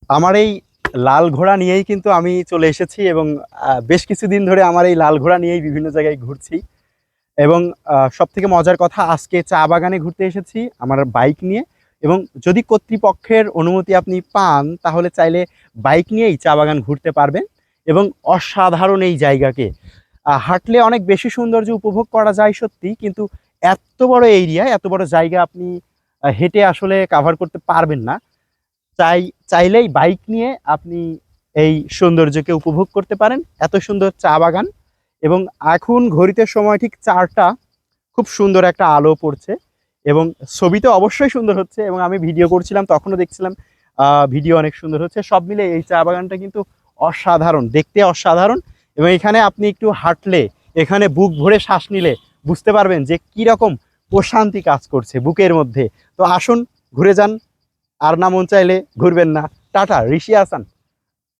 আমার এই লাল ঘোড়া নিয়েই কিন্তু আমি চলে এসেছি এবং বেশ কিছুদিন ধরে আমার এই লাল ঘোড়া নিয়েই বিভিন্ন জায়গায় ঘুরছি। এবং সব থেকে মজার কথা, আজকে চা বাগানে ঘুরতে এসেছি আমার বাইক নিয়ে। এবং যদি কর্তৃপক্ষের অনুমতি আপনি পান তাহলে চাইলে বাইক নিয়েই চা বাগান ঘুরতে পারবেন। এবং অসাধারণ এই জায়গাকে হাঁটলে অনেক বেশি সৌন্দর্য উপভোগ করা যায় সত্যি, কিন্তু এত বড় এরিয়া, এত বড় জায়গা আপনি হেঁটে আসলে কাভার করতে পারবেন না। চাইলেই বাইক নিয়ে আপনি এই সৌন্দর্যকে উপভোগ করতে পারেন। এত সুন্দর চা বাগান। এবং এখন ঘড়িতে সময় ঠিক 4টা। খুব সুন্দর একটা আলো পড়ছে এবং ছবিতে অবশ্যই সুন্দর হচ্ছে, এবং আমি ভিডিও করছিলাম তখনও দেখছিলাম ভিডিও অনেক সুন্দর হচ্ছে। সব মিলে এই চা বাগানটা কিন্তু অসাধারণ, দেখতে অসাধারণ। এবং এখানে আপনি একটু হাঁটলে, এখানে বুক ভরে শ্বাস নিলে বুঝতে পারবেন যে কীরকম প্রশান্তি কাজ করছে বুকের মধ্যে। তো আসুন, ঘুরে যান। আর না মন চাইলে ঘুরবেন না। টাটা, ঋষি হাসান।